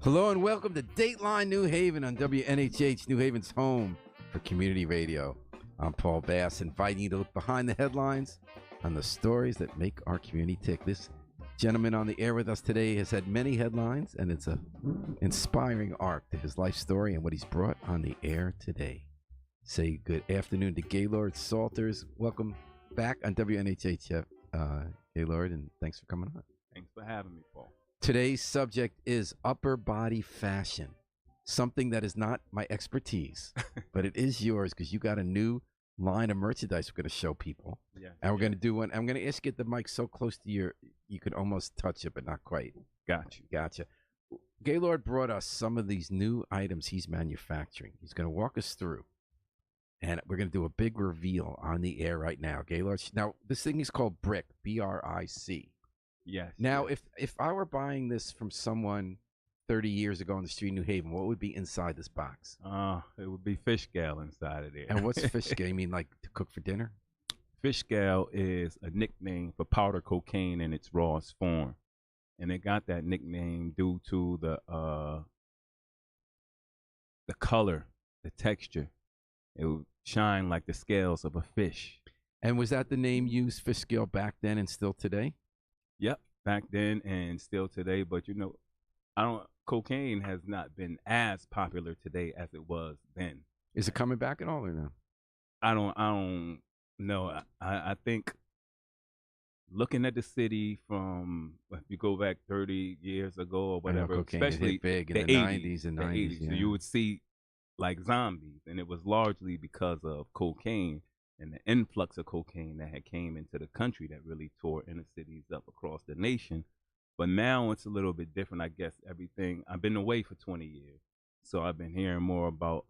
Hello and welcome to Dateline New Haven on WNHH, New Haven's home for community radio. I'm Paul Bass, inviting you to look behind the headlines on the stories that make our community tick. This gentleman on the air with us today has had many headlines, and it's an inspiring arc to his life story and what he's brought on the air today. Say good afternoon to Gaylord Salters. Welcome back on WNHH, Gaylord, and thanks for coming on. Thanks for having me, Paul. Today's subject is upper body fashion, something that is not my expertise, but it is yours because you got a new line of merchandise we're going to show people. Yeah. And we're going to do one. I'm going to ask you to get the mic so close to you could almost touch it, but not quite. Gotcha. Gaylord brought us some of these new items he's manufacturing. He's going to walk us through, and we're going to do a big reveal on the air right now. Gaylord, now this thing is called Brick, B-R-I-C. Yes. Now, if I were buying this from someone 30 years ago on the street in New Haven, what would be inside this box? It would be fish scale inside of there. And what's fish scale? You mean like to cook for dinner? Fish scale is a nickname for powder cocaine in its rawest form, and it got that nickname due to the color, the texture. It would shine like the scales of a fish. And was that the name used, fish scale, back then and still today? Yep, back then and still today. But cocaine has not been as popular today as it was then. Is it coming back at all or no? I don't know. I think looking at the city from, if you go back 30 years ago or whatever, especially hit big in the 80s and 90s. Yeah. So you would see like zombies, and it was largely because of cocaine and the influx of cocaine that had came into the country that really tore inner cities up across the nation. But now it's a little bit different, I guess. I've been away for 20 years, so I've been hearing more about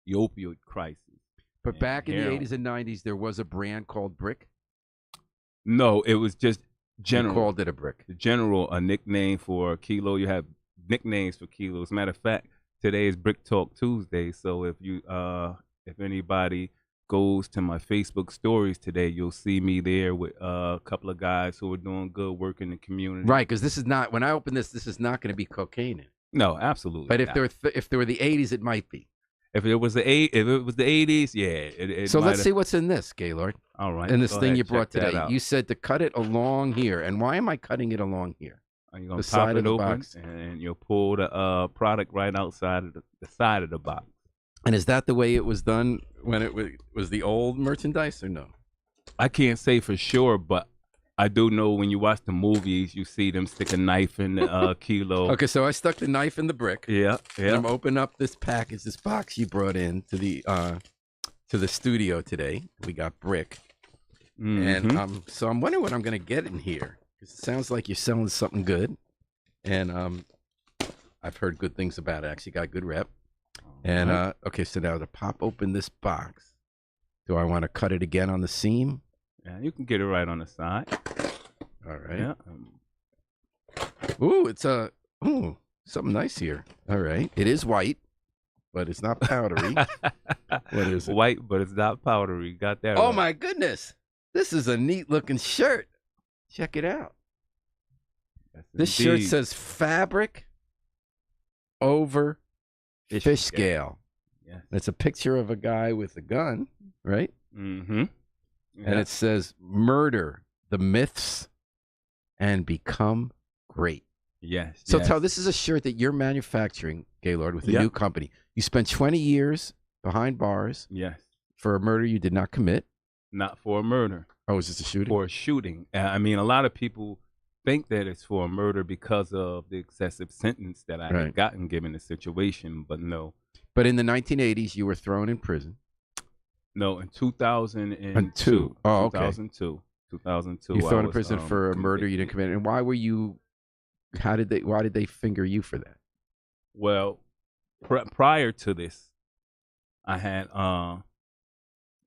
the opioid crisis. But back in the 80s and 90s, there was a brand called Brick? No, it was just general. You called it a Brick. A nickname for a kilo. You have nicknames for kilos. Matter of fact, today is Brick Talk Tuesday, so if anybody goes to my Facebook stories today, you'll see me there with a couple of guys who are doing good work in the community. Right, because this is not, when I open this is not going to be cocaine in it. No, absolutely. But if there were the 80s, it might be. If it was the 80s, yeah. So let's see what's in this, Gaylord. All right. In this thing you brought today. You said to cut it along here. And why am I cutting it along here? You're going to pop it open, and you'll pull the product right outside of the side of the box. And is that the way it was done when it was the old merchandise or no? I can't say for sure, but I do know when you watch the movies, you see them stick a knife in the kilo. Okay, so I stuck the knife in the brick. Yeah. And I'm opening up this package, this box you brought in to the studio today. We got Brick. Mm-hmm. And so I'm wondering what I'm going to get in here. It sounds like you're selling something good. And I've heard good things about it. Actually got a good rep. And, okay, so now to pop open this box, do I want to cut it again on the seam? Yeah, you can get it right on the side. All right. Yeah. Ooh, it's something nice here. All right. It is white, but it's not powdery. What is it? White, but it's not powdery. Got that right. Oh, my goodness. This is a neat-looking shirt. Check it out. Yes, this indeed. shirt says fabric over fish scale. Yes. It's a picture of a guy with a gun, right? Mm-hmm. Yeah. And it says, murder the myths and become great. Yes. So this is a shirt that you're manufacturing, Gaylord, with a new company. You spent 20 years behind bars. Yes. For a murder you did not commit. Not for a murder. Oh, is this a shooting? For a shooting. I mean, a lot of people think that it's for a murder because of the excessive sentence that I had gotten given the situation, but no. But in the 1980s, you were thrown in prison. No, in 2002. Oh, okay. 2002. You thrown in prison for a murder you didn't commit. And why were you? Why did they finger you for that? Well, prior to this, I had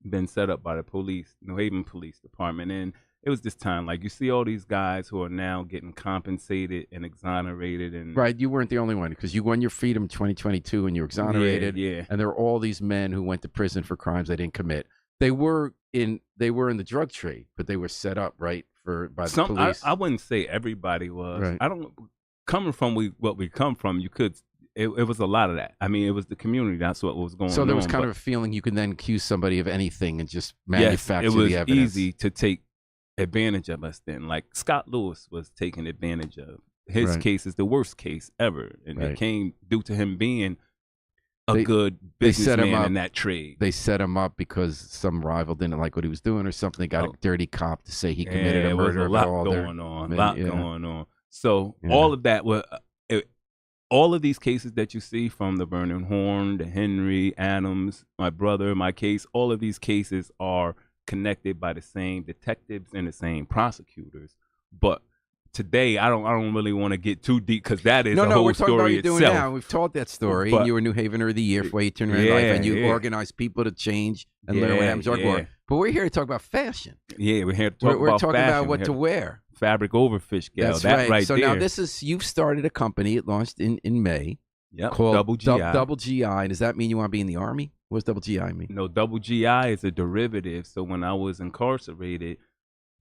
been set up by the police, New Haven Police Department, and it was this time, like you see all these guys who are now getting compensated and exonerated, and right, you weren't the only one because you won your freedom in 2022 and you were exonerated. Yeah. And there were all these men who went to prison for crimes they didn't commit. They were in the drug trade, but they were set up by the police. I wouldn't say everybody was. Right. coming from what we come from, you could. It was a lot of that. I mean, it was the community. That's what was going on. So there was kind of a feeling you could then accuse somebody of anything and just manufacture yes, it was the evidence. easy to take advantage of us then. Like Scott Lewis was taken advantage of. His case is the worst case ever, and it came due to him being a good businessman in that trade. They set him up because some rival didn't like what he was doing or something. They got a dirty cop to say he committed a murder. There was a lot going on. So all of that was. All of these cases that you see, from the Vernon Horn, the Henry, Adams, my brother, my case, all of these cases are connected by the same detectives and the same prosecutors. But today, I don't really want to get too deep because that is a whole we're talking about story what you're itself. doing now. We've told that story. But, you were New Havener of the Year for way you turned around life, and you organized people to change and learn what happens. But we're here to talk about fashion. Yeah, we're here to talk about fashion. We're talking about what to wear. Fabric over fish gal. That's that right so there. Now you've started a company. It launched in May. Yep. Called Double GI. Double GI. Does that mean you want to be in the Army? What does Double GI mean? No, Double GI is a derivative. So when I was incarcerated,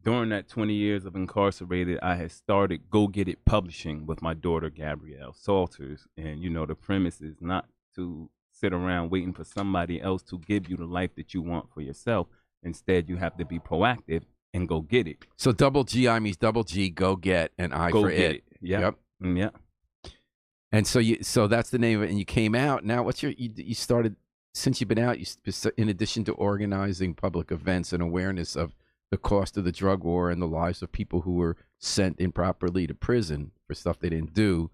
during that 20 years of incarcerated, I had started Go Get It Publishing with my daughter Gabrielle Salters. And the premise is not to sit around waiting for somebody else to give you the life that you want for yourself. Instead, you have to be proactive and go get it. So Double GI means double G, go get, and I go for get it. Yep. Yep. And so that's the name of it. And you came out. Now, you started, since you've been out, in addition to organizing public events and awareness of the cost of the drug war and the lives of people who were sent improperly to prison for stuff they didn't do,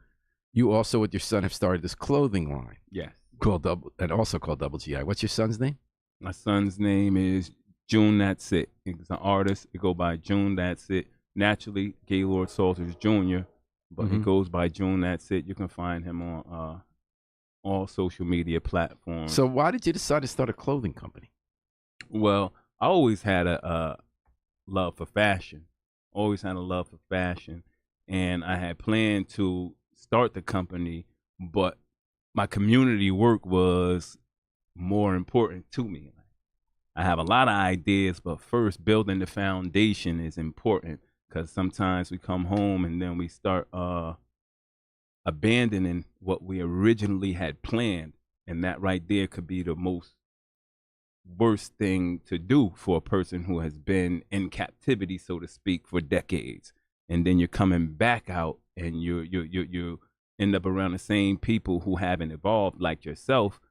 you also with your son have started this clothing line. Yes. Called Double GI. What's your son's name? My son's name is June That's It. He's an artist. It go by June That's It. Naturally, Gaylord Salters Jr., but he goes by June That's It. You can find him on all social media platforms. So why did you decide to start a clothing company? Well, I always had a love for fashion. And I had planned to start the company, but my community work was more important to me. I have a lot of ideas, but first building the foundation is important, because sometimes we come home and then we start abandoning what we originally had planned. And that right there could be the most worst thing to do for a person who has been in captivity, so to speak, for decades. And then you're coming back out and you end up around the same people who haven't evolved like yourself.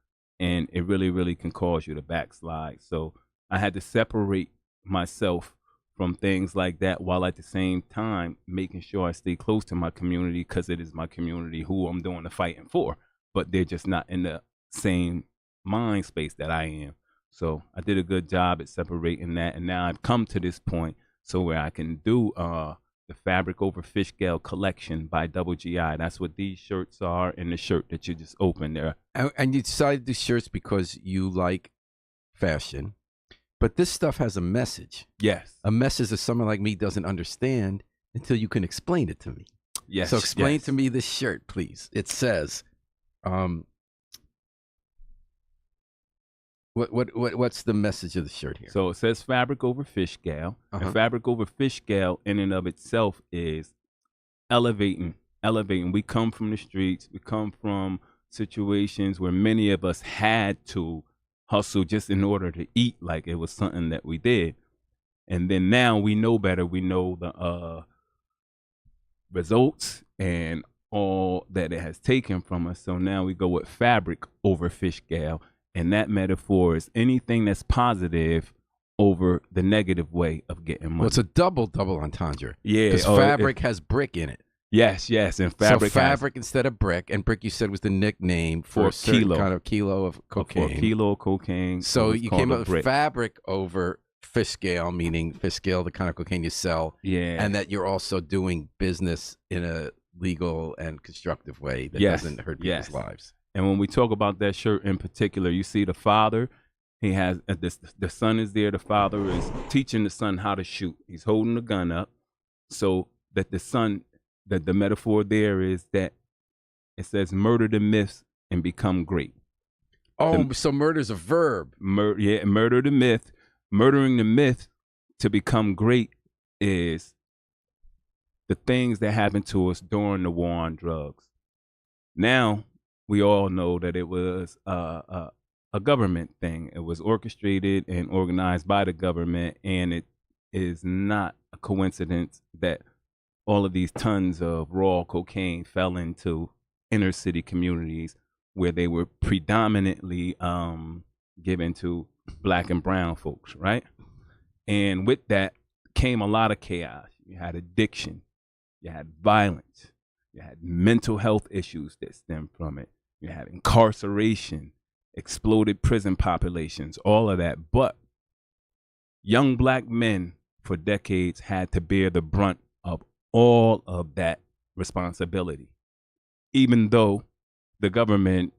And it really, really can cause you to backslide. So I had to separate myself from things like that, while at the same time making sure I stay close to my community, because it is my community who I'm doing the fighting for. But they're just not in the same mind space that I am. So I did a good job at separating that. And now I've come to this point so where I can do the Fabric Over Fish Scale collection by Double GI. That's what these shirts are, and the shirt that you just opened there. And you decided to do shirts because you like fashion, but this stuff has a message. Yes. A message that someone like me doesn't understand until you can explain it to me. Yes. So explain to me this shirt, please. It says, what's the message of the shirt here? So it says Fabric Over Fish Scale. And Fabric Over Fish Scale in and of itself is elevating. We come from the streets. We come from situations where many of us had to hustle just in order to eat, like it was something that we did. And then now we know better. We know the results and all that it has taken from us. So now we go with Fabric Over Fish Scale. And that metaphor is anything that's positive over the negative way of getting money. Well, it's a double entendre. Yeah. Because fabric has brick in it. Yes. And fabric. So fabric instead of brick. And brick, you said, was the nickname for a certain kind of kilo of cocaine. For a kilo of cocaine. So you came up with Fabric Over Fish Scale, meaning fish scale, the kind of cocaine you sell. Yeah. And that you're also doing business in a legal and constructive way that doesn't hurt people's lives. And when we talk about that shirt in particular, you see the father, he has the son is there. The father is teaching the son how to shoot. He's holding the gun up so that the son, that the metaphor there is that it says murder the myths and become great. Oh, so murder's a verb. Murder the myth. Murdering the myth to become great is the things that happened to us during the war on drugs. Now we all know that it was a government thing. It was orchestrated and organized by the government, and it is not a coincidence that all of these tons of raw cocaine fell into inner city communities where they were predominantly given to black and brown folks, right? And with that came a lot of chaos. You had addiction, you had violence, you had mental health issues that stemmed from it, you had incarceration, exploded prison populations, all of that. But young black men for decades had to bear the brunt of all of that responsibility, even though the government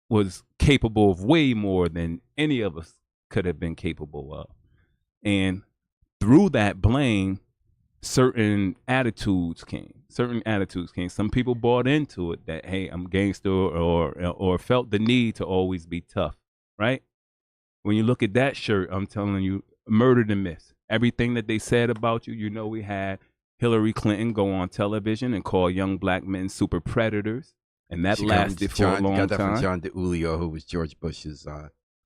was capable of way more than any of us could have been capable of. And through that blame, certain attitudes came. Some people bought into it that, hey, I'm gangster, or felt the need to always be tough, right? When you look at that shirt, I'm telling you, murdered and myth. Everything that they said about you, we had Hillary Clinton go on television and call young black men super predators. And that lasted for a long time. Got that from John DeUlio, who was George Bush's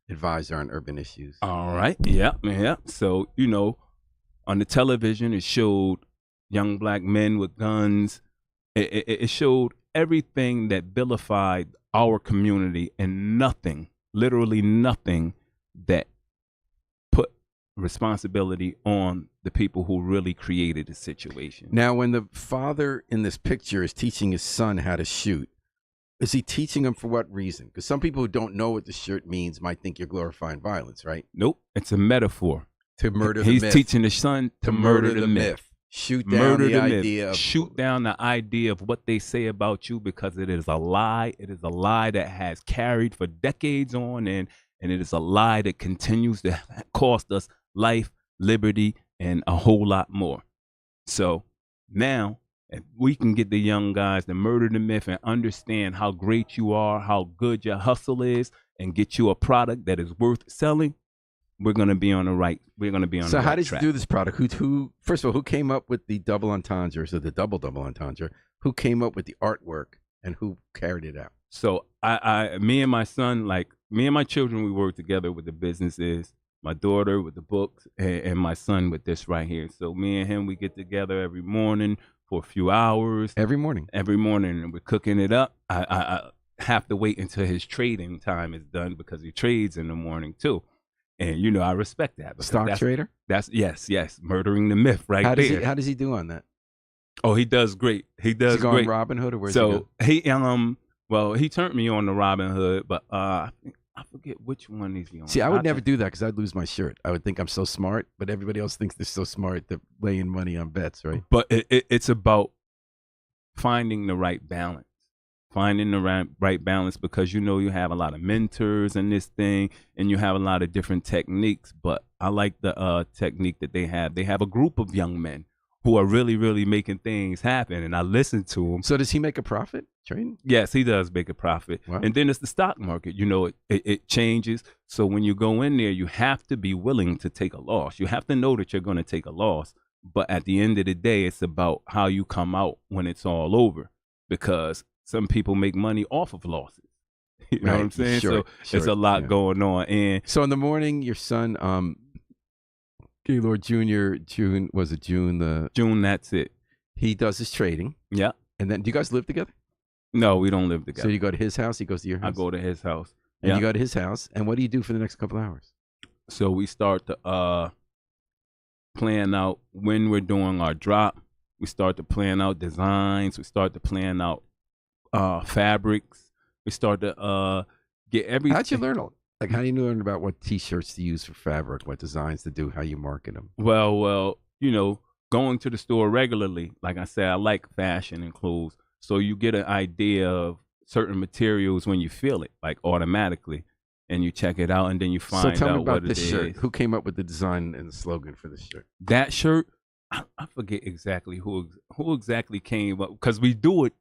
advisor on urban issues. All right. Yeah. So, on the television, it showed young black men with guns. It showed everything that vilified our community, and nothing, literally nothing, that put responsibility on the people who really created the situation. Now, when the father in this picture is teaching his son how to shoot, is he teaching him for what reason? Because some people who don't know what the shirt means might think you're glorifying violence, right? Nope. It's a metaphor. To murder the myth. He's teaching his son to murder the myth. Shoot down the idea. Shoot down the idea of what they say about you, because it is a lie. It is a lie that has carried for decades on, and it is a lie that continues to cost us life, liberty, and a whole lot more. So now, if we can get the young guys to murder the myth and understand how great you are, how good your hustle is, and get you a product that is worth selling, we're going to be on the right. We're going to be on the right track. So how did you do this product? Who first of all, who came up with the double entendres, or the double entendre? Who came up with the artwork, and who carried it out? So me and my son, like me and my children, we work together with the businesses. My daughter with the books, and my son with this right here. So me and him, we get together every morning for a few hours. Every morning, and we're cooking it up. I have to wait until his trading time is done, because he trades in the morning too. And I respect that. Stock trader? That's yes, murdering the myth right there. How does he do on that? Oh, he does great. He does go great. On Robinhood, or where's he go? He turned me on to Robinhood, but I forget which one is he on. See, I would never do that, because I'd lose my shirt. I would think I'm so smart, but everybody else thinks they're so smart to lay in money on bets, right? But it's about finding the right balance. Finding the right balance, because you have a lot of mentors in this thing, and you have a lot of different techniques. But I like the technique that they have. They have a group of young men who are really, really making things happen, and I listen to them. So does he make a profit trading? Yes, he does make a profit. Wow. And then it's the stock market. It changes. So when you go in there, you have to be willing to take a loss. You have to know that you're going to take a loss. But at the end of the day, it's about how you come out when it's all over, because some people make money off of losses. You know what I'm saying? Sure, so it's a lot going on. And so in the morning, your son, Gaylord Jr., June, that's it. He does his trading. Yeah. And then, do you guys live together? No, we don't live together. So you go to his house, he goes to your house? I go to his house. And you go to his house, and what do you do for the next couple of hours? So we start to plan out when we're doing our drop. We start to plan out designs. We start to plan out fabrics. We start to get everything. How'd you learn? How do you learn about what T-shirts to use for fabric, what designs to do, how you market them? Well, going to the store regularly. Like I said, I like fashion and clothes, so you get an idea of certain materials when you feel it, like automatically, and you check it out, and then you find out what it is. So tell me about this shirt. Who came up with the design and the slogan for this shirt? That shirt, I forget exactly who exactly came up, because we do it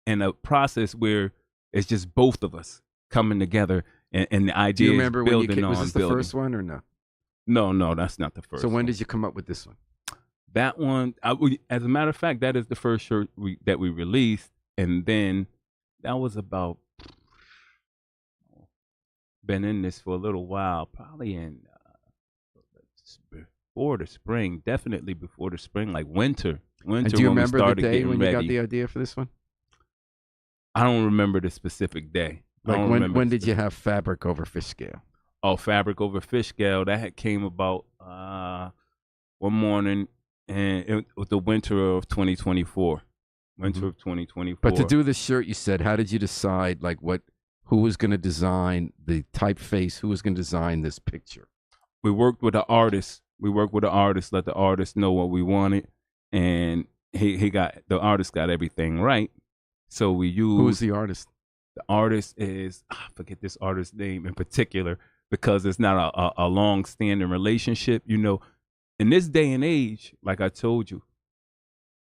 in a process where it's just both of us coming together, and the idea. Do you remember when was this the first one or no? No, that's not the first. So when did you come up with this one? That one, as a matter of fact, that is the first shirt that we released, and then that was about been in this for a little while, probably in before the spring, definitely before the spring, like winter. And do you When we remember the started day getting when you got ready. the idea for this one? I don't remember the specific day. I Like don't remember when the did you specific- have fabric over fish scale? Oh, fabric over fish scale. That had came about one morning, and it was the winter of 2024. Winter of 2024. But to do this shirt, you said, how did you decide like who was going to design the typeface? Who was going to design this picture? We worked with an artist. Let the artist know what we wanted, and the artist got everything right. So we used. Who was the artist? The artist is, I forget this artist's name in particular, because it's not a long standing relationship. You know, in this day and age, like I told you,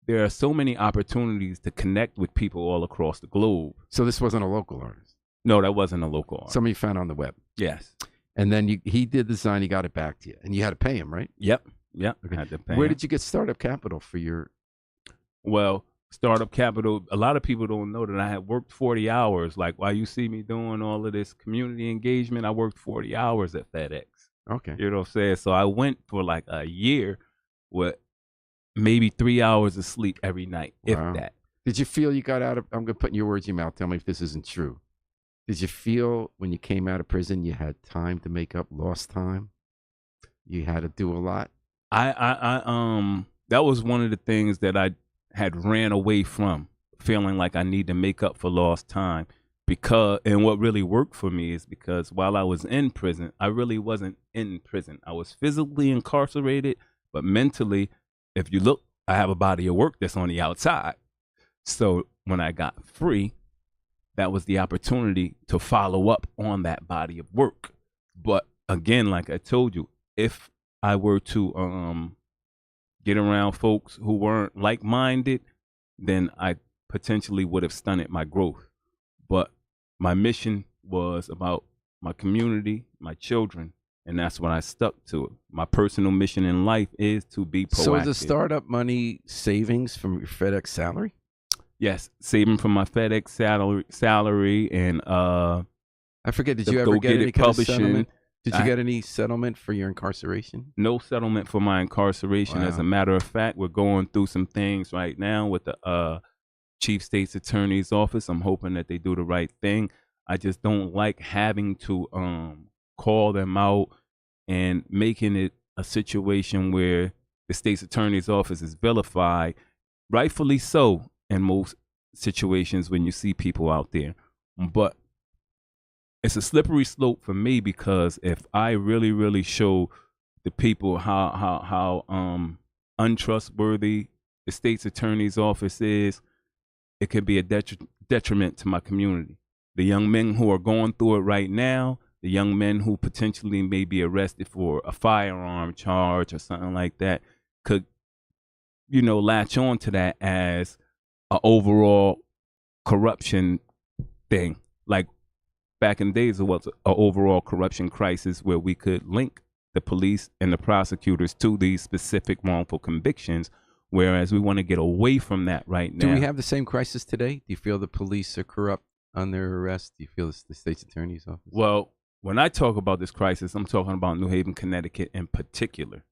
there are so many opportunities to connect with people all across the globe. So this wasn't a local artist. No, that wasn't a local artist. Somebody you found on the web. Yes. And then he did the design, he got it back to you. And you had to pay him, right? Yep. Okay. Had to pay Where him. did you get startup capital for your Well, startup capital, a lot of people don't know that I had worked 40 hours. Like, while you see me doing all of this community engagement, I worked 40 hours at FedEx. Okay. You know what I'm saying? So I went for like a year with maybe 3 hours of sleep every night, Wow. if that. Did you feel you got out of, I'm going to put your words in your mouth, tell me if this isn't true. Did you feel when you came out of prison you had time to make up lost time? You had to do a lot? That was one of the things that I had ran away from, feeling like I need to make up for lost time. And what really worked for me is because while I was in prison, I really wasn't in prison. I was physically incarcerated, but mentally, if you look, I have a body of work that's on the outside. So when I got free, that was the opportunity to follow up on that body of work. But again, like I told you, if I were to get around folks who weren't like-minded, then I potentially would have stunted my growth. But my mission was about my community, my children, and that's what I stuck to. My personal mission in life is to be proactive. So is the startup money savings from your FedEx salary? Yes, saving from my FedEx salary, and I forget. Did you ever Go get Get any It kind of publishing. settlement? Did you get any settlement for your incarceration? No settlement for my incarceration. Wow. As a matter of fact, we're going through some things right now with the Chief State's Attorney's Office. I'm hoping that they do the right thing. I just don't like having to call them out and making it a situation where the State's Attorney's Office is vilified, rightfully so, in most situations when you see people out there. But it's a slippery slope for me, because if I really, really show the people how untrustworthy the State's Attorney's Office is, it could be a detriment to my community. The young men who are going through it right now, the young men who potentially may be arrested for a firearm charge or something like that, could, latch on to that as an overall corruption thing. Like back in the days, it was an overall corruption crisis where we could link the police and the prosecutors to these specific wrongful convictions, whereas we want to get away from that right now. Do we have the same crisis today? Do you feel the police are corrupt on their arrest? Do you feel it's the state's attorney's office? Well, when I talk about this crisis, I'm talking about New Haven, Connecticut in particular.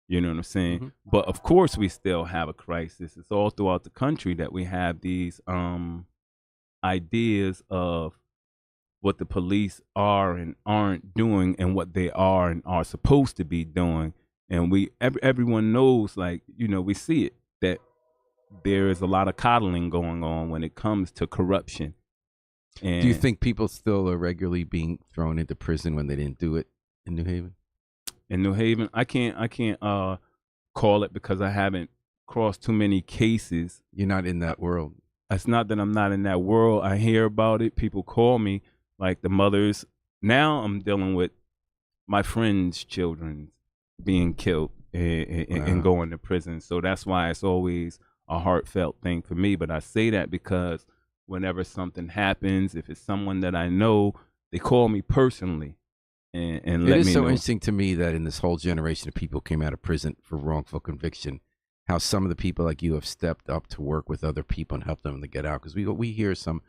You know what I'm saying? Mm-hmm. But of course, we still have a crisis. It's all throughout the country that we have these ideas of what the police are and aren't doing, and what they are and are supposed to be doing. And everyone knows, like, we see it, that there is a lot of coddling going on when it comes to corruption. And do you think people still are regularly being thrown into prison when they didn't do it in New Haven? In New Haven, I can't call it, because I haven't crossed too many cases. You're not in that world. It's not that I'm not in that world. I hear about it. People call me, like the mothers. Now I'm dealing with my friends' children being killed and going to prison. So that's why it's always a heartfelt thing for me. But I say that because whenever something happens, if it's someone that I know, they call me personally. and It let is me so know. interesting to me that in this whole generation of people came out of prison for wrongful conviction, how some of the people like you have stepped up to work with other people and help them to get out. Because we hear some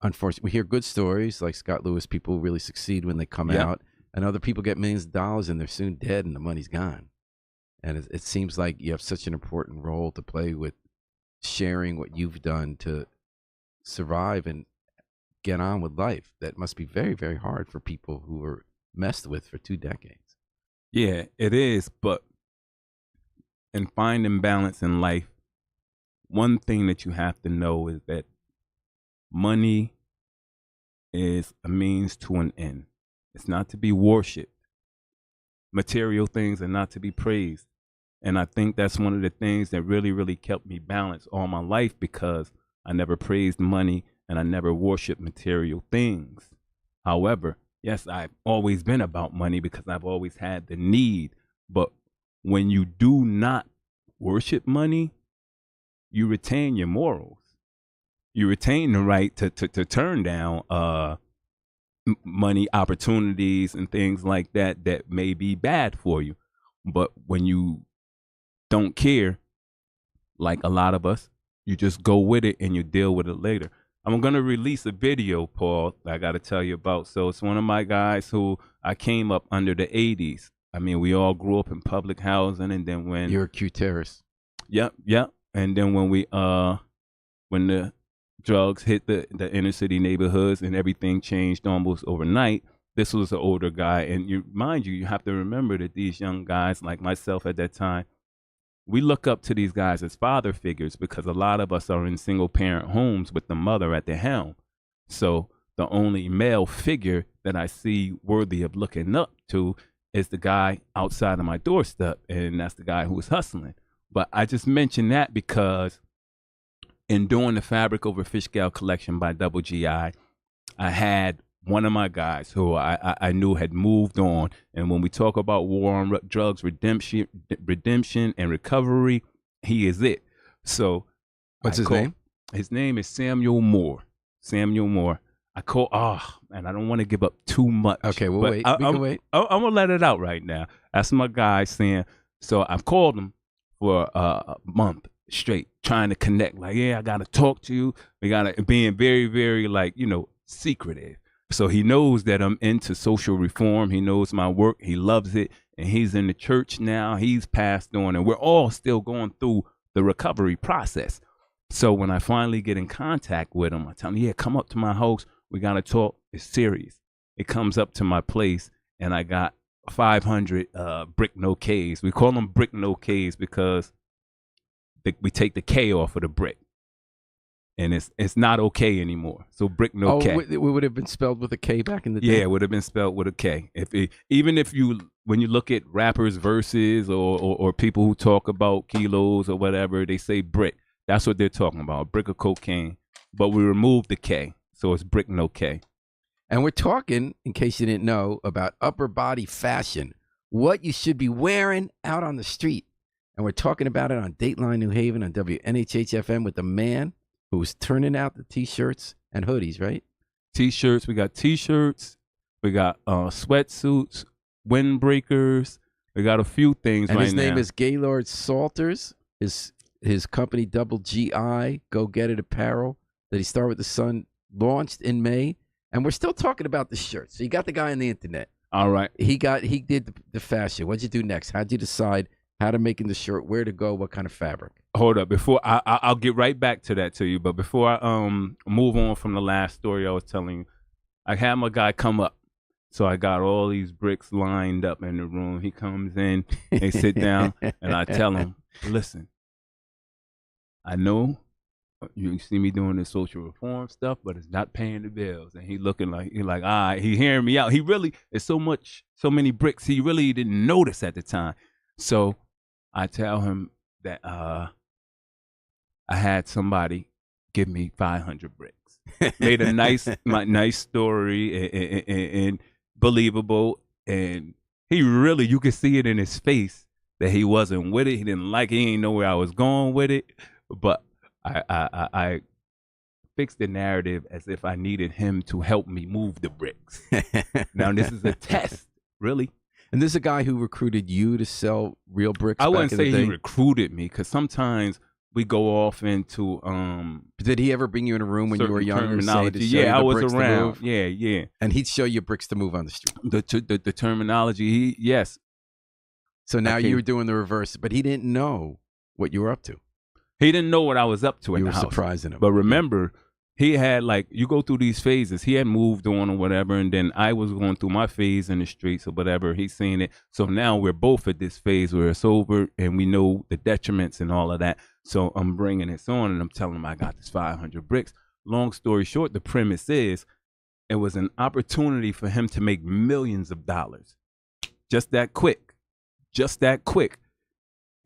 unfortunate, we hear good stories like Scott Lewis. People really succeed when they come Yep. out, and other people get millions of dollars and they're soon dead and the money's gone. And it seems like you have such an important role to play with sharing what you've done to survive and get on with life. That must be very, very hard for people who were messed with for 2 decades. Yeah, it is. But in finding balance in life, one thing that you have to know is that money is a means to an end. It's not to be worshipped. Material things are not to be praised. And I think that's one of the things that really, really kept me balanced all my life, because I never praised money and I never worshiped material things. However, yes, I've always been about money because I've always had the need. But when you do not worship money, you retain your morals. You retain the right to turn down money opportunities and things like that that may be bad for you. But when you don't care, like a lot of us, you just go with it and you deal with it later. I'm going to release a video, Paul, that I got to tell you about. So it's one of my guys who I came up under the 80s. I mean, we all grew up in public housing, and then when You're a cute terrorist. Yep. And then when when the drugs hit the inner city neighborhoods and everything changed almost overnight, this was an older guy. And you have to remember that these young guys like myself at that time, we look up to these guys as father figures because a lot of us are in single parent homes with the mother at the helm. So the only male figure that I see worthy of looking up to is the guy outside of my doorstep, and that's the guy who was hustling. But I just mentioned that because in doing the Fabric Over Fish Scale collection by Double GI, I had one of my guys who I knew had moved on. And when we talk about war on drugs, redemption and recovery, he is it. So what's his name? His name is Samuel Moore. Samuel Moore. I don't want to give up too much. Okay, we'll wait. We can wait. I'm going to let it out right now. That's my guy saying. So I've called him for a month straight, trying to connect. Like, yeah, I got to talk to you. We got to, being very, very secretive. So he knows that I'm into social reform. He knows my work. He loves it. And he's in the church now. He's passed on. And we're all still going through the recovery process. So when I finally get in contact with him, I tell him, yeah, come up to my house. We got to talk. It's serious. It comes up to my place, and I got 500 brick no Ks. We call them brick no Ks because we take the K off of the brick. And it's not okay anymore. So brick no K. It would have been spelled with a K back in the day? Yeah, it would have been spelled with a K. Even if when you look at rappers' verses or people who talk about kilos or whatever, they say brick. That's what they're talking about, a brick of cocaine. But we removed the K, so it's brick no K. And we're talking, in case you didn't know, about upper body fashion, what you should be wearing out on the street. And we're talking about it on Dateline New Haven on WNHH-FM with the man who's turning out the T-shirts and hoodies, right? T-shirts. We got T-shirts. We got sweatsuits, windbreakers. We got a few things and right now. His name is Gaylord Salters. His company, Double GI, Go Get It Apparel, that he started with the Sun, launched in May. And we're still talking about the shirts. So you got the guy on the internet. All right. He did the fashion. What'd you do next? How'd you decide how to make in the shirt, where to go, what kind of fabric? Hold up. Before I'll get right back to that to you. But before I move on from the last story I was telling you, I had my guy come up. So I got all these bricks lined up in the room. He comes in, they sit down, and I tell him, listen, I know you see me doing this social reform stuff, but it's not paying the bills. And he looking like, all right, he hearing me out. He really, it's so many bricks, he really didn't notice at the time. So I tell him that I had somebody give me 500 bricks. Made a nice story and believable. And he really, you could see it in his face that he wasn't with it. He didn't like it. He didn't know where I was going with it. But I fixed the narrative as if I needed him to help me move the bricks. Now this is a test. really. And this is a guy who recruited you to sell real bricks. I wouldn't back in say the he day? recruited me, because sometimes we go off into Did he ever bring you in a room when you were certain younger and say terminology. to show you Yeah, I the was bricks to around. move? Yeah. And he'd show you bricks to move on the street. The terminology. Yes. So now Okay. you were doing the reverse, but he didn't know what you were up to. He didn't know what I was up to at You the were house. surprising him. But remember, he had, like, you go through these phases. He had moved on or whatever, and then I was going through my phase in the streets or whatever. He's seen it. So now we're both at this phase where it's over and we know the detriments and all of that. So I'm bringing this on and I'm telling him I got this 500 bricks. Long story short, the premise is it was an opportunity for him to make millions of dollars. Just that quick. Just that quick.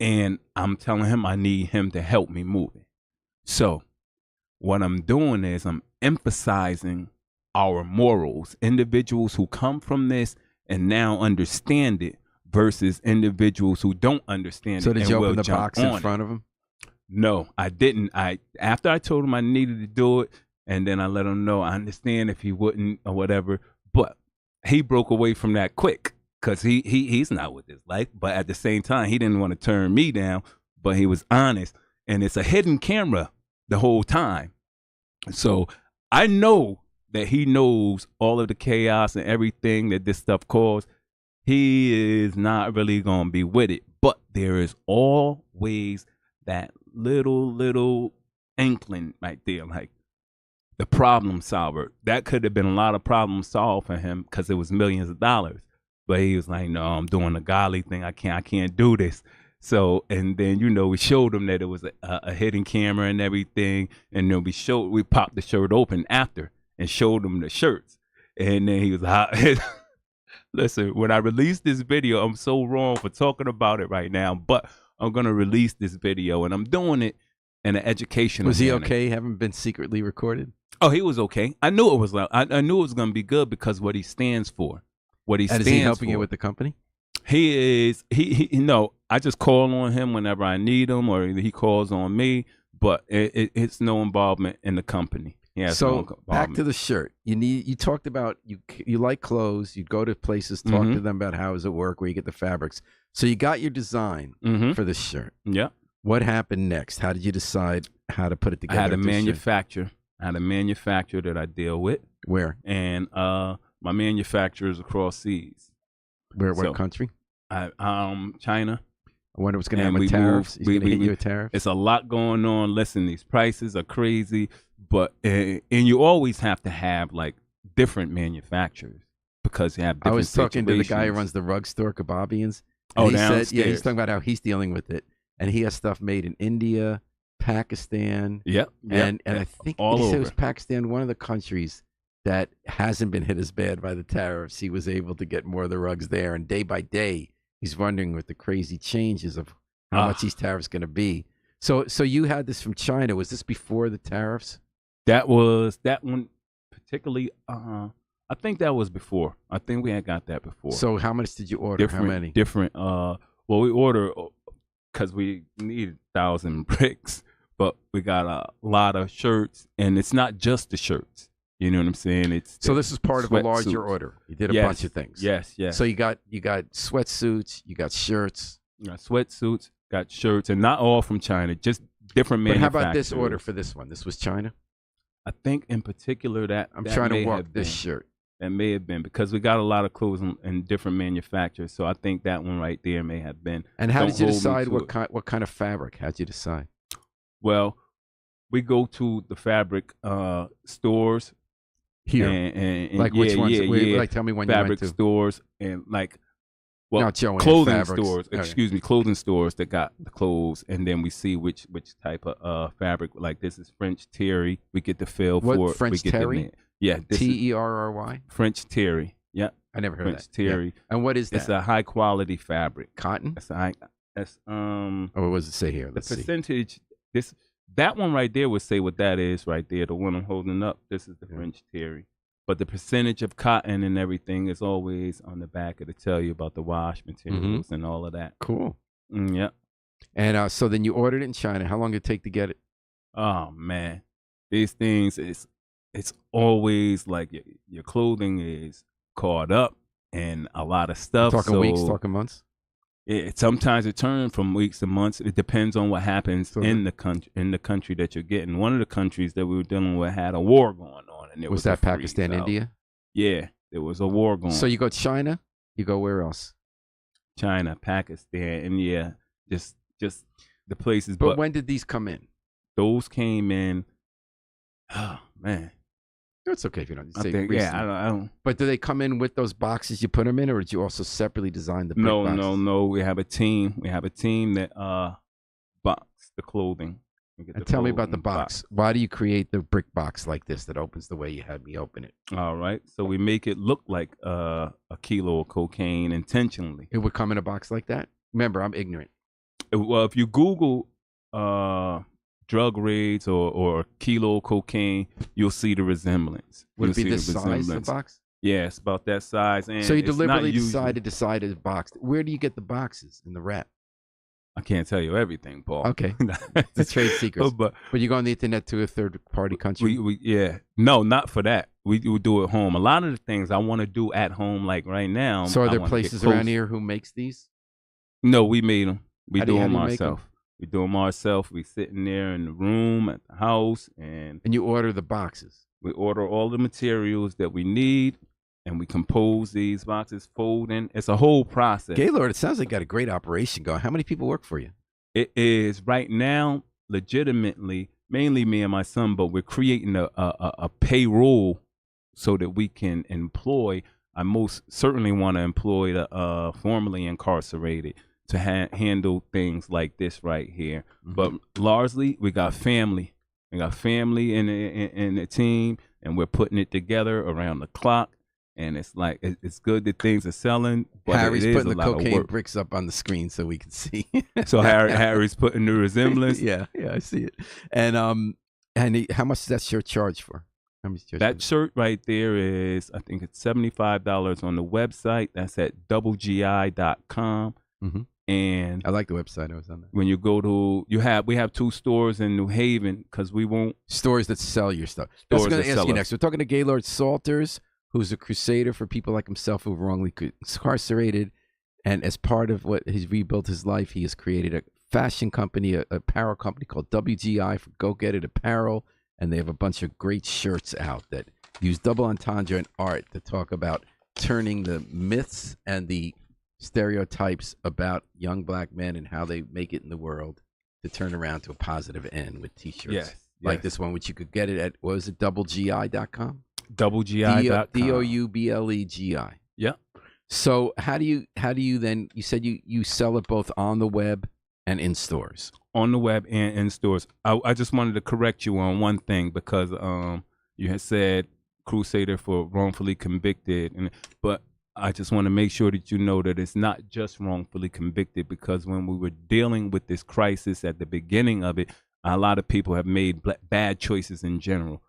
And I'm telling him I need him to help me move it. So what I'm doing is I'm emphasizing our morals, individuals who come from this and now understand it versus individuals who don't understand So it. did and you will open the jump box in on it. front of him? No, I didn't. After I told him I needed to do it, and then I let him know I understand if he wouldn't or whatever. But he broke away from that quick, because he's not with his life. But at the same time, he didn't want to turn me down, but he was honest. And it's a hidden camera the whole time. So I know that he knows all of the chaos and everything that this stuff caused. He is not really going to be with it. But there is always that little inkling right there, like the problem solver. That could have been a lot of problem solved for him because it was millions of dollars. But he was like, no, I'm doing the godly thing. I can't do this. So, and then, we showed him that it was a hidden camera and everything. And then we popped the shirt open after and showed him the shirts. And then he was hot. Listen, when I released this video, I'm so wrong for talking about it right now, but I'm going to release this video and I'm doing it in an educational Was he manner. okay? Haven't been secretly recorded? Oh, he was okay. I knew it was I knew it was going to be good because what he stands for. What he And stands is he helping for. you with the company? He is. He no. I just call on him whenever I need him, or he calls on me. But it's no involvement in the company. Yeah. So back to the shirt. You talked about you like clothes. You go to places, talk to them about how does it work, where you get the fabrics. So you got your design for this shirt. Yeah. What happened next? How did you decide how to put it together? I had a manufacturer. I had a manufacturer that I deal with. Where? And my manufacturer is across seas. Where? What country? China. I wonder what's going to And happen with we tariffs. moved- He's going to hit you with tariffs? It's a lot going on. Listen, these prices are crazy, but and you always have to have like different manufacturers because you have different I was talking to the guy who situations. runs the rug store, Kababians. Oh, and he said, downstairs. yeah, he's talking about how he's dealing with it, and he has stuff made in India, Pakistan, Yep. and I think all he said it over. was Pakistan, one of the countries that hasn't been hit as bad by the tariffs. He was able to get more of the rugs there, and day by day, he's wondering with the crazy changes of how much these tariffs going to be. So you had this from China. Was this before the tariffs? That one particularly. I think that was before. I think we had got that before. So how much did you order? How many? Different. Well, we ordered because we needed 1,000 bricks, but we got a lot of shirts, and it's not just the shirts. You know what I'm saying? It's So this is part of a larger sweatsuits. order. You did a Yes, bunch of things. Yes. So you got sweatsuits, you got shirts. Got sweatsuits, got shirts, and not all from China, just different But how manufacturers. about this order for this one? This was China? I think in particular that I'm that trying may to walk have this been. shirt. That may have been because we got a lot of clothes in different manufacturers. So I think that one right there may have been. And how Don't did you hold me decide to what kind of fabric? How'd you decide? Well, we go to the fabric stores Here. and Like yeah, which ones? Yeah, Wait, yeah. like tell me when Fabric you went to. stores and like Not Joanne clothing Fabrics. stores. Okay. Excuse me, clothing stores that got the clothes, and then we see which type of fabric. Like this is French terry. We get the feel What, for it. French we get terry? Yeah, this is Terry? French terry. Yeah, I never heard French of that. Yeah. terry. And what is that? It's a high quality fabric. Cotton? That's a high. That's Oh, what does it say here? the Let's see. percentage. That one right there would say what that is right there. The one I'm holding up. This is the Yeah. French terry. But the percentage of cotton and everything is always on the back. It'll tell you about the wash materials and all of that. Cool. Yeah. And so then you ordered it in China. How long did it take to get it? Oh man, these things it's always like your clothing is caught up. and a lot of stuff. Talking so weeks, talking months. Sometimes it turns from weeks to months. It depends on what happens So in the country that you're getting. One of the countries that we were dealing with had a war going on, and it Was was that a freeze Pakistan, out. India? Yeah, there was a war going. So you go China, you go where else? China, Pakistan, India, just the places. But when did these come in? Those came in. Oh man, It's okay if you don't I say think recently. I don't. But do they come in with those boxes you put them in, or did you also separately design the brick boxes? No. We have a team. We have a team that box the clothing. And tell me about the box. Why do you create the brick box like this that opens the way you had me open it? All right. So we make it look like a kilo of cocaine intentionally. It would come in a box like that? Remember, I'm ignorant. Well, if you Google drug raids or kilo of cocaine, you'll see the resemblance. Would it be You'll this see size, the box? Yeah, it's about that size. And So you it's not deliberately usually- decided a box. Where do you get the boxes in the wrap? I can't tell you everything, Paul. Okay. The trade secrets. But But you go on the internet to a third-party country? No, not for that. We do it home. A lot of the things I want to do at home, like right now. So are I there wanna get places close. around here who makes these? No, we made them. We How do do you them make 'em? ourselves. We do them ourselves. We sitting there in the room at the house, and And you order the boxes? we order all the materials that we need, and we compose these boxes, folding. It's a whole process. Gaylord, it sounds like you got a great operation going. How many people work for you? It is right now, legitimately, mainly me and my son, but we're creating a payroll so that we can employ. I most certainly want to employ the formerly incarcerated to handle things like this right here. Mhm. But largely, we got family. We got family in the team, and we're putting it together around the clock. And it's like it's good that things are selling, but Harry's it is putting a the lot of cocaine work. bricks up on the screen so we can see. So Harry's putting the resemblance. Yeah, I see it. And how much does that shirt charge for? How much That shirt right there is, I think it's $75 on the website. That's at doublegi.com. Mhm. And I like the website. I was on that. when you go to, we have 2 stores in New Haven because we won't. Stores that sell your stuff. That's Stores going that to ask sell you us. next. We're talking to Gaylord Salters, who's a crusader for people like himself who were wrongly incarcerated. And as part of what he's rebuilt his life, he has created a fashion company, a apparel company called WGI for Go Get It Apparel. And they have a bunch of great shirts out that use double entendre and art to talk about turning the myths and the stereotypes about young black men and how they make it in the world to turn around to a positive end with T-shirts. Yes. Like this one, which you could get it at, what was it, doublegi.com? doublegi.com. DOUBLEGI. Yeah. So how do you then, you said you sell it both on the web and in stores? On the web and in stores. I just wanted to correct you on one thing because you had said crusader for wrongfully convicted, but I just want to make sure that you know that it's not just wrongfully convicted, because when we were dealing with this crisis at the beginning of it, a lot of people have made bad choices in general.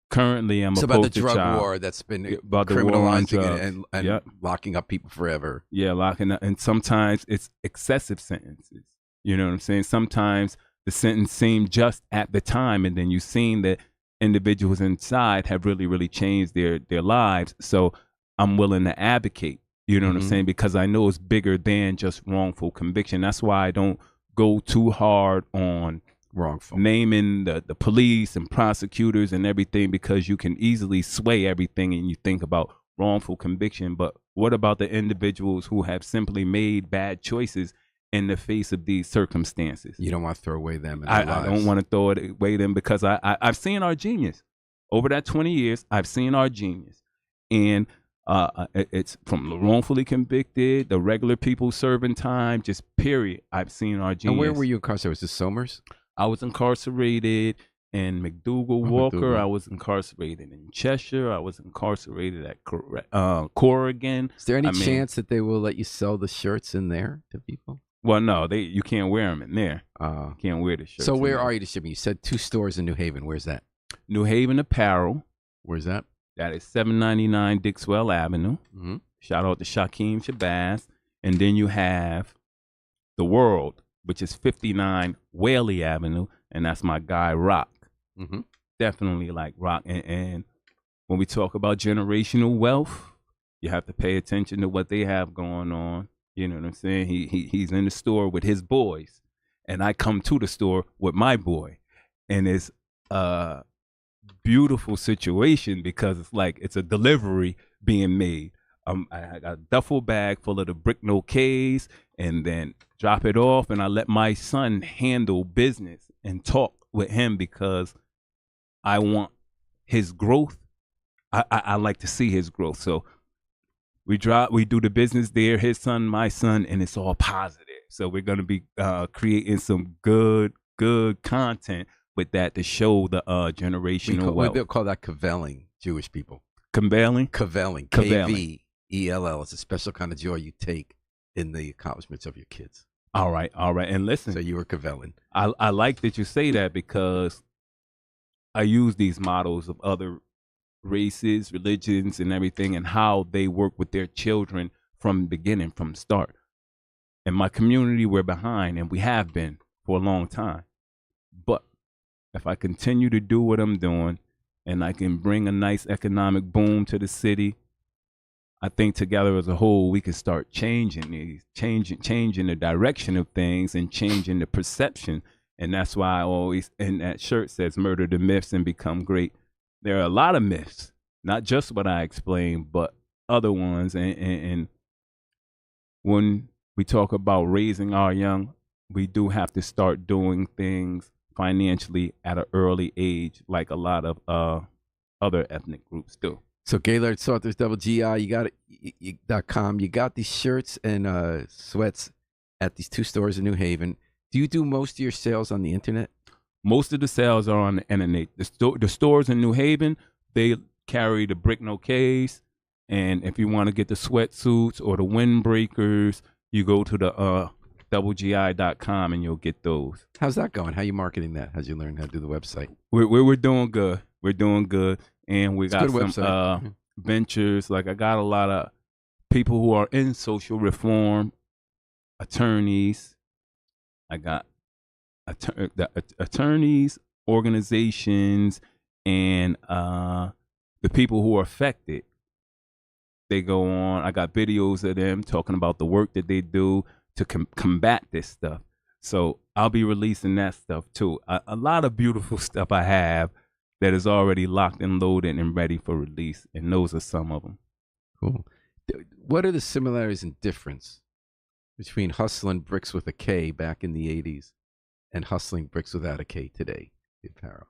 Currently, I'm It's a about the poster drug child. war that's been About the war on criminalizing it drugs. and Yep. locking up people forever. Yeah, locking up, and sometimes it's excessive sentences. You know what I'm saying? Sometimes the sentence seemed just at the time, and then you've seen that individuals inside have really, really changed their lives. So I'm willing to advocate. You know what I'm saying? Because I know it's bigger than just wrongful conviction. That's why I don't go too hard on Wrongful. naming the police and prosecutors and everything, because you can easily sway everything and you think about wrongful conviction. But what about the individuals who have simply made bad choices in the face of these circumstances? You don't want to throw away them in I their lives. don't want to throw it away them, because I've seen our genius. Over that 20 years, I've seen our genius. And it's from the wrongfully convicted, the regular people serving time, just period. I've seen our genius. And where were you incarcerated? Was this Somers? I was incarcerated in McDougal, Walker. McDougal. I was incarcerated in Cheshire. I was incarcerated at Corrigan. Is there any I mean- chance that they will let you sell the shirts in there to people? Well, no, you can't wear them in there. You can't wear the shirts. So in where there. are you distributing? You said 2 stores in New Haven. Where's that? New Haven Apparel. Where's that? That is 799 Dixwell Avenue. Mm-hmm. Shout out to Shaquem Shabazz. And then you have The World, which is 59 Whaley Avenue, and that's my guy Rock. Mm-hmm. Definitely like Rock. And when we talk about generational wealth, You have to pay attention to what they have going on. You know what I'm saying? He's in the store with his boys, and I come to the store with my boy, and it's a beautiful situation because it's like it's a delivery being made. I got a duffel bag full of the brick no K's, and then drop it off, and I let my son handle business and talk with him because I want his growth. I like to see his growth. So we do the business there, his son, my son, and it's all positive. So we're gonna be creating some good content with that to show the generational wealth. They'll call that cavelling, Jewish people. Cavelling? Cavelling. K-V-E-L-L. It's a special kind of joy you take in the accomplishments of your kids. All right. And listen. So you were cavelling. I like that you say that because I use these models of other races, religions, and everything, and how they work with their children from the beginning, from the start. In my community, we're behind, and we have been for a long time. But if I continue to do what I'm doing, and I can bring a nice economic boom to the city, I think together as a whole, we can start changing the direction of things and changing the perception. And that's why I always, and that shirt says, murder the myths and become great. There are a lot of myths, not just what I explained, but other ones. And when we talk about raising our young, we do have to start doing things financially at an early age, like a lot of other ethnic groups do. So Gaylord Salters Double GI, you got it, .com. You got these shirts and sweats at these 2 stores in New Haven. Do you do most of your sales on the internet? Most of the sales are on the internet. The stores in New Haven, they carry the brick no K's, and if you want to get the sweatsuits or the windbreakers, you go to the doublegi.com and you'll get those. How's that going? How are you marketing that? How'd you learn how to do the website? We're doing good. We're doing good. And we got some ventures. Like I got a lot of people who are in social reform, attorneys. I got attorneys, organizations, and the people who are affected. They go on. I got videos of them talking about the work that they do to combat this stuff. So I'll be releasing that stuff too. A lot of beautiful stuff I have that is already locked and loaded and ready for release. And those are some of them. Cool. What are the similarities and difference between hustling bricks with a K back in the 80s and hustling bricks without a K today, the apparel?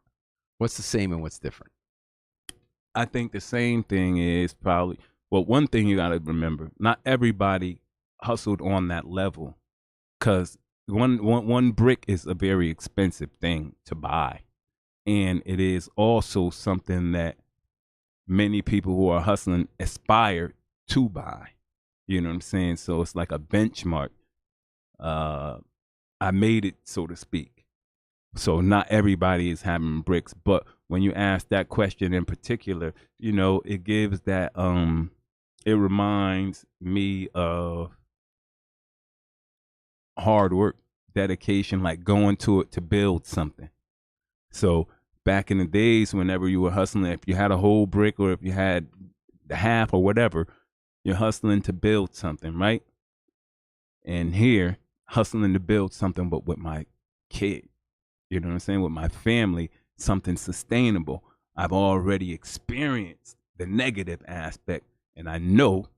What's the same and what's different? I think the same thing is probably, well, one thing you got to remember, not everybody hustled on that level, because one brick is a very expensive thing to buy. And it is also something that many people who are hustling aspire to buy. You know what I'm saying? So it's like a benchmark. I made it, so to speak. So not everybody is having bricks. But when you ask that question in particular, you know, it gives that, it reminds me of hard work, dedication, like going to it to build something. So back in the days, whenever you were hustling, if you had a whole brick or if you had the half or whatever, you're hustling to build something, right? And here, hustling to build something, but with my kid, you know what I'm saying? With my family, something sustainable. I've already experienced the negative aspect, and I know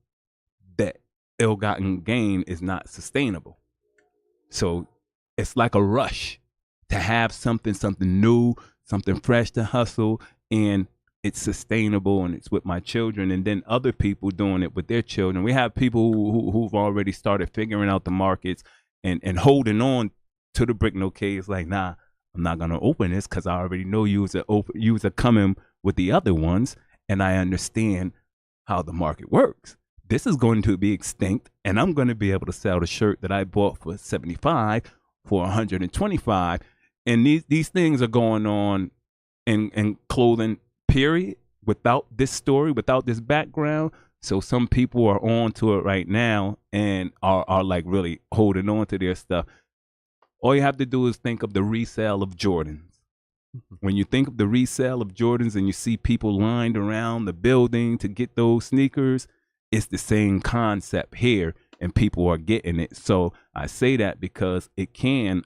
that ill-gotten gain is not sustainable. So it's like a rush to have something new, something fresh to hustle, and it's sustainable, and it's with my children, and then other people doing it with their children. We have people who've already started figuring out the markets and holding on to the brick no K. It's like, nah, I'm not gonna open this because I already know you was coming with the other ones, and I understand how the market works. This is going to be extinct, and I'm going to be able to sell the shirt that I bought for $75 for $125. And these things are going on in clothing, period, without this story, without this background. So some people are on to it right now and are like really holding on to their stuff. All you have to do is think of the resale of Jordans. When you think of the resale of Jordans and you see people lined around the building to get those sneakers, it's the same concept here, and people are getting it. So I say that because it can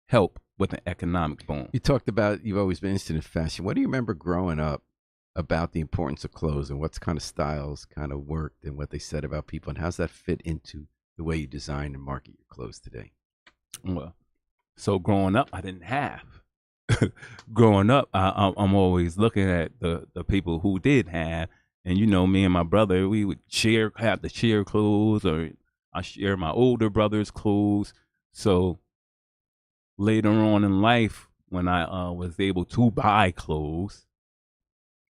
help with an economic boom. You talked about you've always been interested in fashion. What do you remember growing up about the importance of clothes and what kind of styles kind of worked and what they said about people, and how's that fit into the way you design and market your clothes today? Well, so growing up, I didn't have. Growing up, I'm always looking at the people who did have, and me and my brother, we would have to share clothes, or I share my older brother's clothes. So later on in life, when I was able to buy clothes,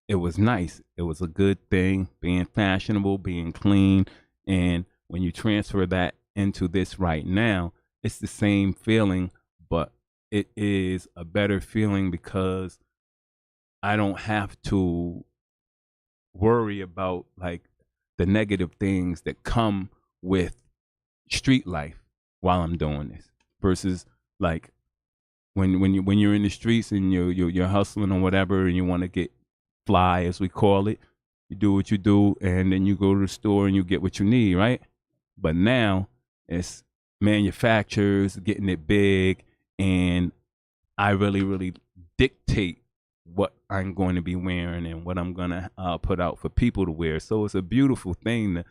it was nice. It was a good thing, being fashionable, being clean, and when you transfer that into this right now, it's the same feeling, but it is a better feeling because I don't have to worry about like the negative things that come with street life while I'm doing this, versus like when you're in the streets and you're hustling or whatever, and you want to get fly, as we call it. You do what you do, and then you go to the store and you get what you need, right? But now it's manufacturers getting it big, and I really, really dictate what I'm going to be wearing and what I'm going to put out for people to wear. So it's a beautiful thing.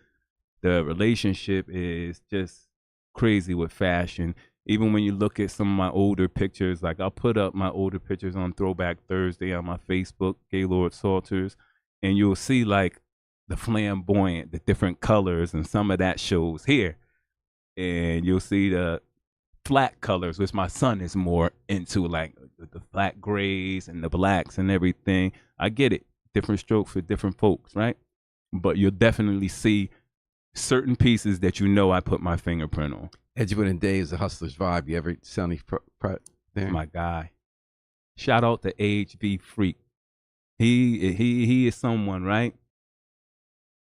The relationship is just crazy with fashion. Even when you look at some of my older pictures, like I'll put up my older pictures on Throwback Thursday on my Facebook, Gaylord Salters, and you'll see like the flamboyant, the different colors, and some of that shows here. And you'll see the flat colors, which my son is more into, like the flat grays and the blacks and everything. I get it. Different strokes for different folks, right? But you'll definitely see certain pieces that I put my fingerprint on. Edgewood and Day is a hustler's vibe. You ever sell any there? My guy. Shout out to HV Freak. He is someone, right?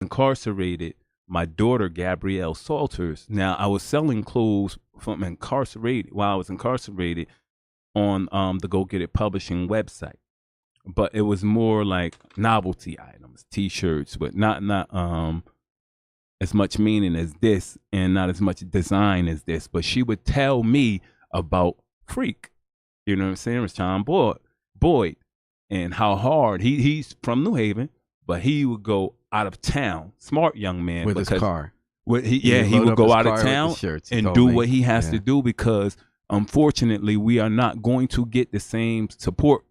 Incarcerated. My daughter, Gabrielle Salters. Now, I was selling clothes from incarcerated while I was incarcerated on the Go Get It Publishing website. But it was more like novelty items, T-shirts, but not as much meaning as this, and not as much design as this. But she would tell me about Freak, you know what I'm saying, Rashawn Boyd, and how hard he's from New Haven, but he would go out of town, smart young man, with his car. He would go out of town and do what he has to do, because unfortunately we are not going to get the same support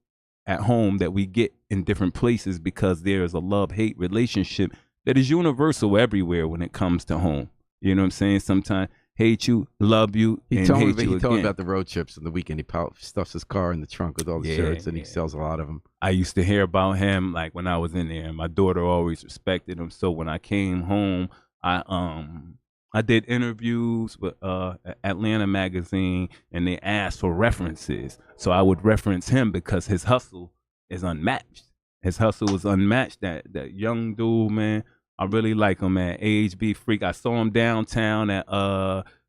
at home that we get in different places, because there is a love-hate relationship that is universal everywhere when it comes to home. You know what I'm saying? Sometimes hate you, love you, and hate you again. He told me about the road trips on the weekend. He stuffs his car in the trunk with all the shirts, and he sells a lot of them. I used to hear about him like when I was in there, and my daughter always respected him. So when I came home, I did interviews with Atlanta magazine, and they asked for references. So I would reference him because his hustle is unmatched. His hustle is unmatched. That young dude, man, I really like him, man. HB Freak. I saw him downtown at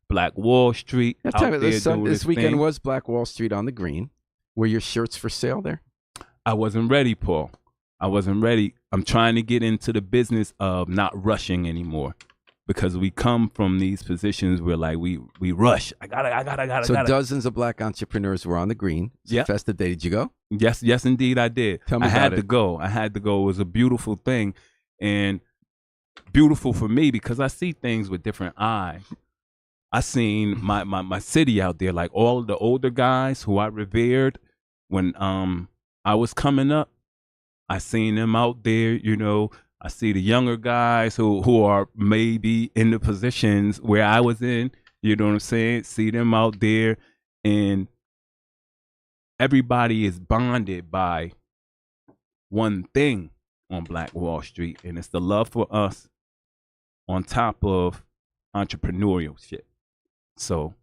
Black Wall Street. This weekend was Black Wall Street on the Green. Were your shirts for sale there? I wasn't ready, Paul. I wasn't ready. I'm trying to get into the business of not rushing anymore, because we come from these positions where like we rush. I gotta. So dozens of black entrepreneurs were on the Green. Yeah. Festive day. Did you go? Yes, indeed, I did. Tell me about it. I had to go. It was a beautiful thing, and beautiful for me because I see things with different eyes. I seen my city out there, like all of the older guys who I revered when I was coming up. I seen them out there, I see the younger guys who are maybe in the positions where I was in, you know what I'm saying? See them out there, and everybody is bonded by one thing on Black Wall Street, and it's the love for us on top of entrepreneurship. So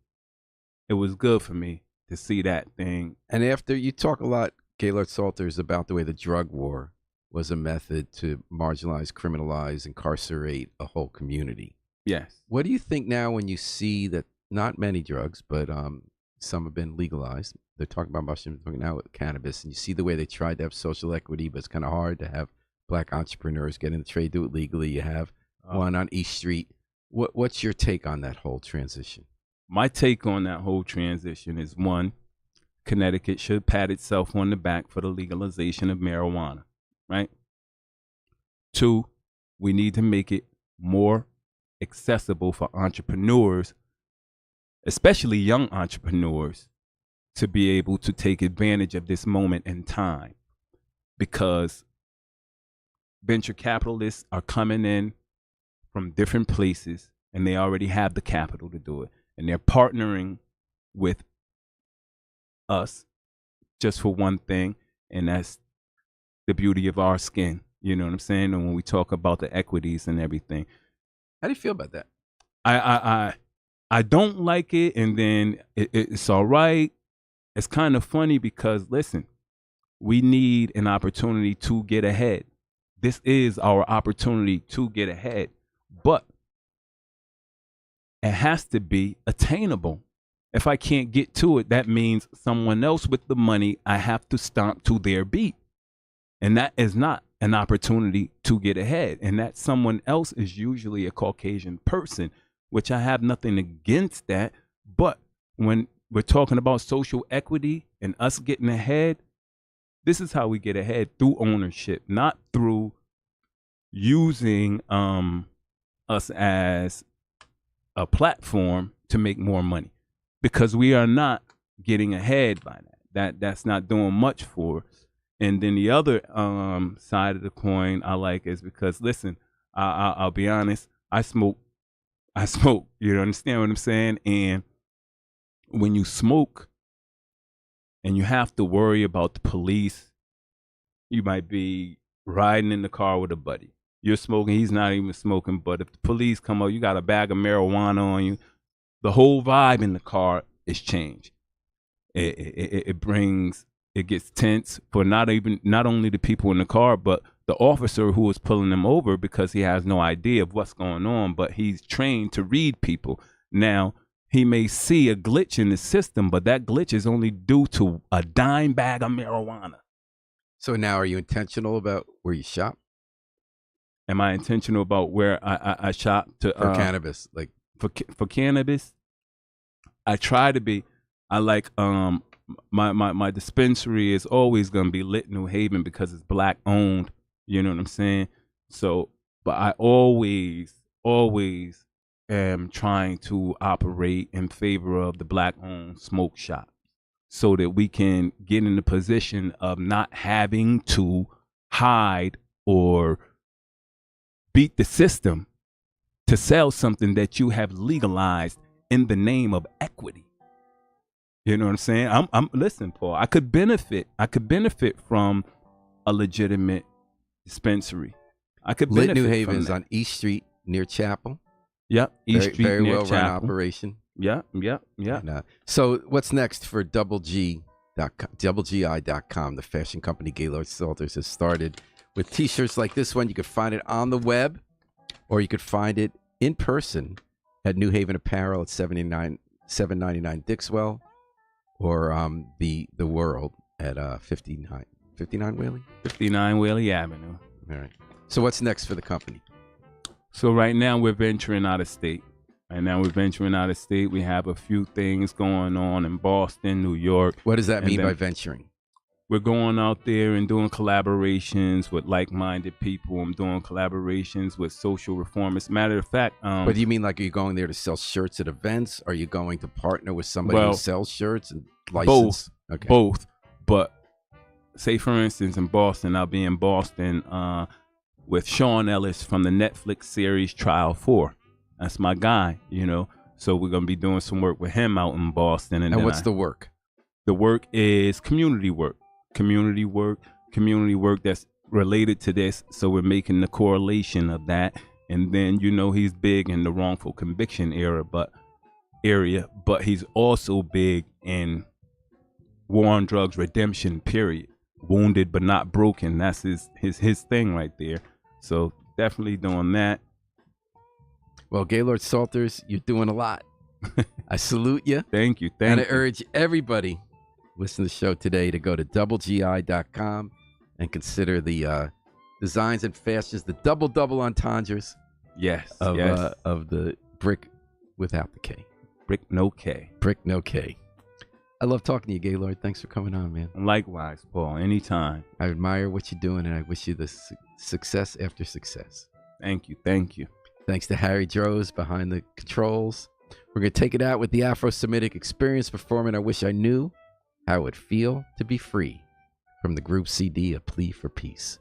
it was good for me to see that thing. And after you talk a lot, Gaylord Salters, about the way the drug war was a method to marginalize, criminalize, incarcerate a whole community. Yes. What do you think now when you see that not many drugs, but some have been legalized? They're talking about mushrooms, talking now with cannabis, and you see the way they tried to have social equity, but it's kind of hard to have black entrepreneurs get in the trade, do it legally. You have one on East Street. What's your take on that whole transition? My take on that whole transition is, one, Connecticut should pat itself on the back for the legalization of marijuana, right? Two, we need to make it more accessible for entrepreneurs, especially young entrepreneurs, to be able to take advantage of this moment in time, because venture capitalists are coming in from different places and they already have the capital to do it. And they're partnering with us just for one thing, and that's the beauty of our skin. You know what I'm saying? And when we talk about the equities and everything. How do you feel about that? I don't like it, and then it's all right. It's kind of funny because, listen, we need an opportunity to get ahead. This is our opportunity to get ahead, but it has to be attainable. If I can't get to it, that means someone else with the money, I have to stomp to their beat. And that is not an opportunity to get ahead. And that someone else is usually a Caucasian person, which I have nothing against that. But when we're talking about social equity and us getting ahead, this is how we get ahead, through ownership, not through using us as a platform to make more money, because we are not getting ahead by that. That's not doing much for us. And then the other side of the coin I like is because, listen, I'll be honest, I smoke. You understand what I'm saying? And when you smoke and you have to worry about the police, you might be riding in the car with a buddy. You're smoking, he's not even smoking, but if the police come up, you got a bag of marijuana on you, the whole vibe in the car is changed. It gets tense for not only the people in the car, but the officer who is pulling them over, because he has no idea of what's going on, but he's trained to read people. Now, he may see a glitch in the system, but that glitch is only due to a dime bag of marijuana. So now, are you intentional about where you shop? Am I intentional about where I shop for cannabis? Like for cannabis, I try to be. I like my dispensary is always gonna be Lit New Haven because it's black owned. You know what I'm saying? So, but I always am trying to operate in favor of the black owned smoke shop, so that we can get in the position of not having to hide or beat the system to sell something that you have legalized in the name of equity. You know what I'm saying? Listen, Paul, I could benefit from a legitimate dispensary. I could benefit. Lit New Haven from is that. on East Street near Chapel. Yep, East Street very near well Chapel. run operation. Yep. And, so what's next for DoubleGI.com? The fashion company Gaylord Salters has started with T-shirts like this one. You can find it on the web, or you could find it in person at New Haven Apparel at 799 Dixwell, or the World at 59 Whaley? 59 Whaley Avenue. All right. So what's next for the company? So right now we're venturing out of state. We have a few things going on in Boston, New York. What does that mean by venturing? We're going out there and doing collaborations with like-minded people. I'm doing collaborations with social reformists. Matter of fact, but do you mean like, are you going there to sell shirts at events? Are you going to partner with somebody who sells shirts and license? Both. But say, for instance, in Boston, I'll be in Boston with Sean Ellis from the Netflix series Trial 4. That's my guy, you know. So we're going to be doing some work with him out in Boston. And what's the work? The work is community work that's related to this. So we're making the correlation of that. And then, you know, he's big in the wrongful conviction area, but he's also big in war on drugs redemption, period. Wounded but not broken. That's his thing right there. So definitely doing that. Well, Gaylord Salters, you're doing a lot. I salute you. Thank you. And I urge everybody listen to the show today to go to doublegi.com and consider the designs and fashions, the double entendres Yes. of yes. of the brick without the K. Brick no K. Brick no K. I love talking to you, Gaylord. Thanks for coming on, man. Likewise, Paul. Anytime. I admire what you're doing, and I wish you the success after success. Thank you. Thank you. Thanks to Harry Droz behind the controls. We're going to take it out with the Afro-Semitic Experience performing I Wish I Knew How It Would Feel to Be Free from the group CD, A Plea for Peace.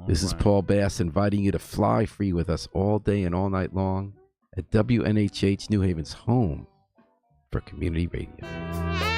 This is Paul Bass inviting you to fly free with us all day and all night long at WNHH New Haven's home for community radio.